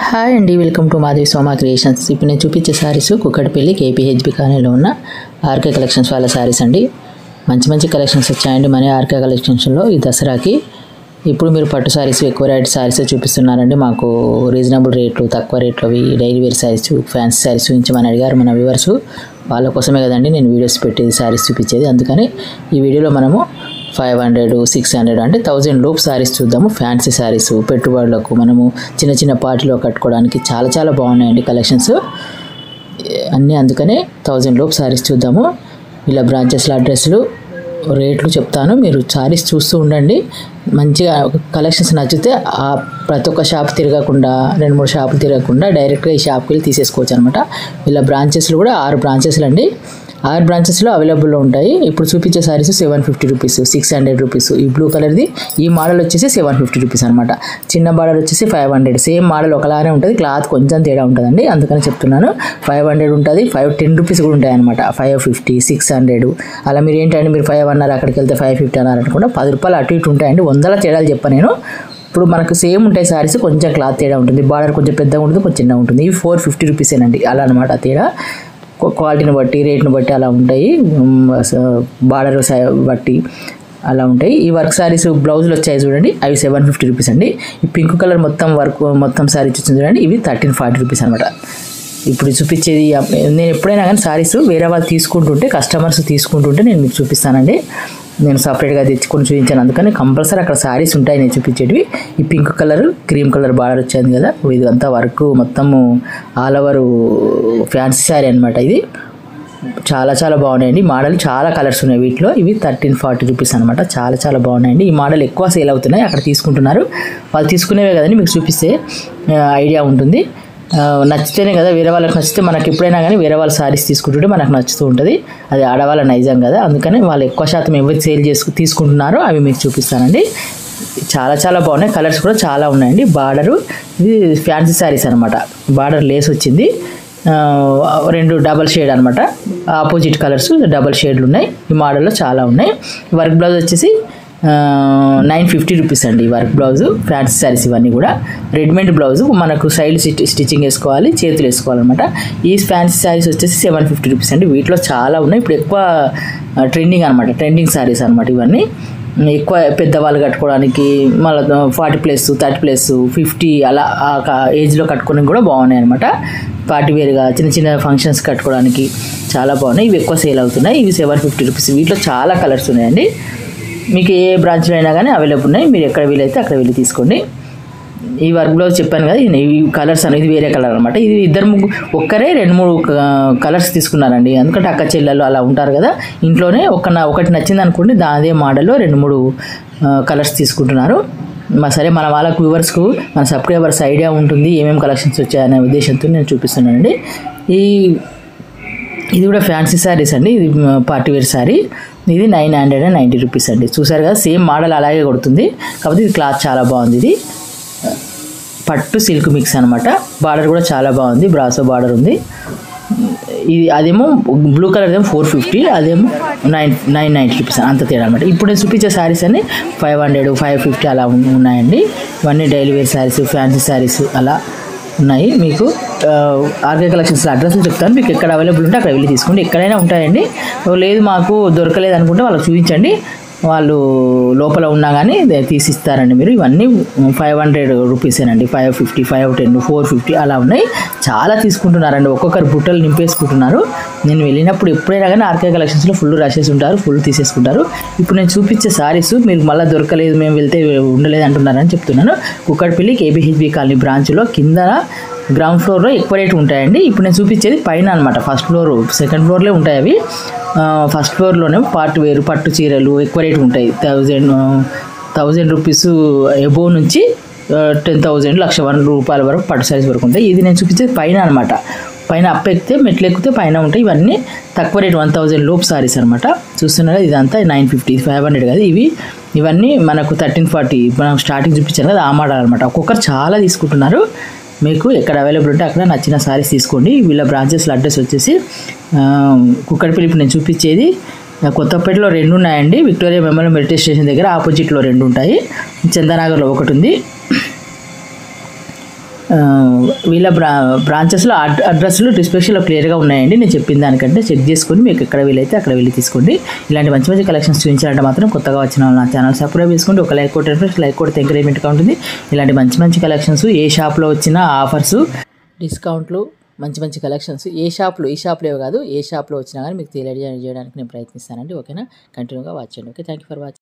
Hi అండి, welcome to Madhavi Soma creations. ఇప్పుడు నేను చూపించే శారీస్ కుక్కటిపల్లి కేపీహెచ్బి కాలనీలో ఉన్న ఆర్కే కలెక్షన్స్ వాళ్ళ శారీస్ అండి. మంచి మంచి కలెక్షన్స్ వచ్చాయండి మన ఆర్కే కలెక్షన్స్లో ఈ దసరాకి. ఇప్పుడు మీరు పట్టు శారీస్, ఎక్కువ రేట్ శారీస్ చూపిస్తున్నారండి. మాకు రీజనబుల్ రేట్లు, తక్కువ రేట్లు అవి daily wear saris, fancy saris చూపించమని అడిగారు మన వ్యూవర్స్. వాళ్ళ కోసమే కదండి నేను వీడియోస్ పెట్టేది, శారీస్ చూపించేది. అందుకని ఈ వీడియోలో మనము 500, 600 అంటే 1000 లోపు శారీస్ చూద్దాము. ఫ్యాన్సీ శారీస్ పెట్టుబడులకు, మనము చిన్న చిన్న పార్టీలో కట్టుకోవడానికి చాలా చాలా బాగున్నాయండి కలెక్షన్స్ అన్నీ. అందుకనే 1000 లోపు శారీస్ చూద్దాము. ఇలా బ్రాంచెస్ల అడ్రస్లు, రేట్లు చెప్తాను, మీరు శారీస్ చూస్తూ ఉండండి. మంచిగా కలెక్షన్స్ నచ్చితే ప్రతి ఒక్క షాప్ తిరగకుండా, 2-3 షాపులు తిరగకుండా డైరెక్ట్గా ఈ షాప్కి వెళ్ళి తీసేసుకోవచ్చు అనమాట. ఇలా బ్రాంచెస్లు కూడా 6 బ్రాంచెస్లు అండి. 6 బ్రాంచెస్లో అవైలబుల్లో ఉంటాయి. ఇప్పుడు చూపించే శారీస్ 750 రూపీస్, 600 రూపీస్. ఈ బ్లూ కలర్ది ఈ మోడల్ వచ్చేసి 750 రూపీస్ అనమాట. చిన్న బార్డర్ వచ్చేసి 500. సేమ్ మోడల్ ఒకలానే ఉంటుంది, క్లాత్ కొంచెం తేడా ఉంటుందండి. అందుకని చెప్తున్నాను. 500 ఉంటుంది, 510 రూపీస్ కూడా ఉంటాయి అనమాట. 550, 600 అలా. మీరు ఏంటంటే మీరు 5 అన్నారు, అక్కడికి వెళ్తే 550 అన్నారు అనుకుంటే 10 రూపాయలు అటు ఇటు ఉంటాయండి. 100 తేడాలు చెప్పాను నేను. ఇప్పుడు మనకు సేమ్ ఉంటాయి శారీస్, కొంచెం క్లాత్ తేడా ఉంటుంది. బార్డర్ కొంచెం పెద్దగా ఉంటుంది, కొంచెం చిన్నగా ఉంటుంది. ఇవి 450 రూపీసేనండి. అలా అనమాట తేడా. క్వాలిటీని బట్టి, రేట్ని బట్టి అలా ఉంటాయి. బార్డర్ బట్టి అలా ఉంటాయి. ఈ వర్క్ శారీస్ బ్లౌజులు వచ్చాయి చూడండి, అవి 750 రూపీస్ అండి. ఈ పింక్ కలర్ మొత్తం వర్క్ మొత్తం శారీస్ వచ్చింది చూడండి, ఇవి 1340 రూపీస్ అనమాట. ఇప్పుడు చూపించేది నేను ఎప్పుడైనా కానీ శారీస్ వేరే వాళ్ళు తీసుకుంటుంటే, కస్టమర్స్ తీసుకుంటుంటే నేను మీకు చూపిస్తానండి. నేను సపరేట్గా తెచ్చుకొని చూపించాను. అందుకని కంపల్సరీ అక్కడ శారీస్ ఉంటాయి నేను చూపించేటివి. ఈ pink colour, cream colour border వచ్చింది కదా, ఇది అంతా వర్క్ మొత్తము ఆల్ ఓవర్ ఫ్యాన్సీ శారీ అనమాట. ఇది చాలా చాలా బాగున్నాయండి. మోడల్ చాలా కలర్స్ ఉన్నాయి వీటిలో. ఇవి 1340 రూపీస్ అనమాట. చాలా చాలా బాగున్నాయండి. ఈ మోడల్ ఎక్కువ సేల్ అవుతున్నాయి, అక్కడ తీసుకుంటున్నారు. వాళ్ళు తీసుకునేవే కదండి, మీకు చూపిస్తే ఐడియా ఉంటుంది. నచ్చితేనే కదా, వేరే వాళ్ళకి నచ్చితే మనకి ఎప్పుడైనా కానీ వేరే వాళ్ళ శారీస్ తీసుకుంటుంటే మనకు నచ్చుతూ ఉంటుంది. అది ఆడవాళ్ళ నైజం కదా. అందుకని వాళ్ళు ఎక్కువ శాతం ఎవరు సేల్ తీసుకుంటున్నారో అవి మీకు చూపిస్తానండి. చాలా చాలా బాగున్నాయి. కలర్స్ కూడా చాలా ఉన్నాయండి. బార్డరు ఇది ఫ్యాన్సీ శారీస్ అనమాట. బార్డర్ లేస్ వచ్చింది, 2 డబల్ షేడ్ అనమాట. ఆపోజిట్ కలర్స్ డబల్ షేడ్లు ఉన్నాయి. ఈ మోడల్లో చాలా ఉన్నాయి. వర్క్ బ్లౌజ్ వచ్చేసి 950 రూపీస్ అండి. వర్క్ బ్లౌజు ఫ్యాన్సీ శారీస్ ఇవన్నీ కూడా. రెడీమేడ్ బ్లౌజు మనకు సైడ్ స్టిచ్చింగ్ వేసుకోవాలి, చేతులు వేసుకోవాలన్నమాట. ఈ ఫ్యాన్సీ శారీస్ వచ్చేసి 750 రూపీస్ అండి. వీటిలో చాలా ఉన్నాయి. ఇప్పుడు ఎక్కువ ట్రెండింగ్ అనమాట, ట్రెండింగ్ శారీస్ అనమాట ఇవన్నీ. ఎక్కువ పెద్దవాళ్ళు కట్టుకోవడానికి, మళ్ళీ 40+, 30+, 50 అలా ఏజ్లో కట్టుకోవడానికి కూడా బాగున్నాయి అనమాట. పార్టీ వేర్గా చిన్న చిన్న ఫంక్షన్స్ కట్టుకోవడానికి చాలా బాగున్నాయి. ఇవి ఎక్కువ సేల్ అవుతున్నాయి. ఇవి 750 రూపీస్. వీటిలో చాలా కలర్స్ ఉన్నాయండి. మీకు ఏ బ్రాంచ్లో అయినా కానీ అవైలబుల్ ఉన్నాయి. మీరు ఎక్కడ వీలైతే అక్కడ వెళ్ళి తీసుకోండి. ఈ వర్క్ బ్లౌజ్ చెప్పాను కదా, ఈ కలర్స్ అనేది వేరే కలర్ అనమాట. ఇది ఒక్కరే 2-3 కలర్స్ తీసుకున్నారండి. ఎందుకంటే అక్క చెల్లెలు అలా ఉంటారు కదా, ఇంట్లోనే ఒకటి నచ్చింది అనుకోండి, అదే మోడల్లో 2-3 కలర్స్ తీసుకుంటున్నారు. సరే, మన వాళ్ళకు వ్యూవర్స్కు, మన సబ్స్క్రైబర్స్ ఐడియా ఉంటుంది ఏమేమి కలెక్షన్స్ వచ్చాయనే ఉద్దేశంతో నేను చూపిస్తున్నానండి. ఇది కూడా ఫ్యాన్సీ శారీస్ అండి. ఇది పార్టీ వేర్ శారీ. ఇది 990 రూపీస్ అండి. చూసారు కదా, సేమ్ మోడల్ అలాగే కొడుతుంది. కాకపోతే ఇది క్లాత్ చాలా బాగుంది. ఇది పట్టు సిల్క్ మిక్స్ అనమాట. బార్డర్ కూడా చాలా బాగుంది, బ్రాసో బార్డర్ ఉంది. ఇది అదేమో బ్లూ కలర్ ఏమో 450, అదేమో 990 రూపీస్, అంత తేడా అనమాట. ఇప్పుడు నేను చూపించే శారీస్ అన్ని 500, 550 అలా ఉన్నాయండి. ఇవన్నీ daily wear saris, fancy saris అలా ఉన్నాయి. మీకు ఆర్కే కలెక్షన్స్ అడ్రస్లు చెప్తాను. మీకు ఎక్కడ అవైలబుల్ ఉంటే అక్కడ వెళ్ళి తీసుకోండి. ఎక్కడైనా ఉంటాయండి. లేదు మాకు దొరకలేదు అనుకుంటే వాళ్ళకి చూపించండి, వాళ్ళు లోపల ఉన్నా కానీ తీసిస్తారండి మీరు. ఇవన్నీ 500 రూపీసేనండి. 550, 510, 450 అలా ఉన్నాయి. చాలా తీసుకుంటున్నారండి. ఒక్కొక్కరు బుట్టలు నింపేసుకుంటున్నారు. నేను వెళ్ళినప్పుడు ఎప్పుడైనా కానీ ఆర్కే కలెక్షన్స్లో ఫుల్ రషెస్ ఉంటారు, ఫుల్ తీసేసుకుంటారు. ఇప్పుడు నేను చూపించే శారీస్ మీరు మళ్ళీ దొరకలేదు, మేము వెళ్తే ఉండలేదు అంటున్నారని చెప్తున్నాను. కుక్కటిపల్లి కేపీహెచ్బి కాలనీ బ్రాంచ్లో కింద గ్రౌండ్ ఫ్లోర్లో ఎక్కువ రేటు ఉంటాయండి. ఇప్పుడు నేను చూపించేది పైన అనమాట. ఫస్ట్ ఫ్లోర్, సెకండ్ ఫ్లోర్లో ఉంటాయి అవి. ఫస్ట్ ఫ్లోర్లోనే పార్ట్ వేరు, పట్టు చీరలు ఎక్కువ రేటు ఉంటాయి. 1000 రూపీస్ ఎబోవ్ నుంచి 10,000, 1,00,000 రూపాయల వరకు పట్టు శారీస్ వరకు ఉంటాయి. ఇది నేను చూపించేది పైన అనమాట. పైన అప్ ఎక్కితే, మెట్లు ఎక్కితే పైన ఉంటాయి. ఇవన్నీ తక్కువ రేటు, 1000 లోపు శారీస్ అనమాట. చూస్తున్నారు, ఇదంతా 950, 500 కదా. ఇవన్నీ మనకు 1340 మనం స్టార్టింగ్ చూపించాను కదా, ఆ మోడల్ అనమాట. ఒక్కొక్కరు చాలా తీసుకుంటున్నారు. మీకు ఎక్కడ అవైలబుల్ ఉంటే అక్కడ నచ్చిన శారీస్ తీసుకోండి. వీళ్ళ బ్రాంచెస్ల అడ్రస్ వచ్చేసి కుక్కటిపల్లి. ఇప్పుడు నేను చూపించేది కొత్తపేటలో 2 ఉన్నాయండి. విక్టోరియా మెమోరియల్ మెడిటేషన్ స్టేషన్ దగ్గర ఆపోజిట్లో 2 ఉంటాయి. చందానగర్లో ఒకటి ఉంది. వీళ్ళ బ్రాంచెస్లో అడ్రస్లు డిస్క్రిప్షన్లో క్లియర్గా ఉన్నాయండి. నేను చెప్పిన దానికంటే చెక్ చేసుకుని మీకు ఎక్కడ వీలైతే అక్కడ వెళ్ళి తీసుకోండి. ఇలాంటి మంచి మంచి కలెక్షన్స్ చూపించాలంటే మాత్రం కొత్తగా వచ్చిన వాళ్ళు నా ఛానల్ సబ్స్క్రైబ్ చేసుకోండి. ఒక లైక్ కొట్టండి ఫ్రెండ్స్, లైక్ కొడితే ఎంకరేజ్మెంట్గా ఉంటుంది. ఇలాంటి మంచి మంచి కలెక్షన్స్ ఏ షాప్లో వచ్చిన ఆఫర్స్, డిస్కౌంట్లు, మంచి మంచి కలెక్షన్స్ ఈ షాప్లో కాదు ఏ షాప్లో వచ్చినా కానీ మీకు తెలియజేయడానికి నేను ప్రయత్నిస్తానండి. ఓకేనా, కంటిన్యూగా వాచ్ చేయండి. Okay, thank you for watching.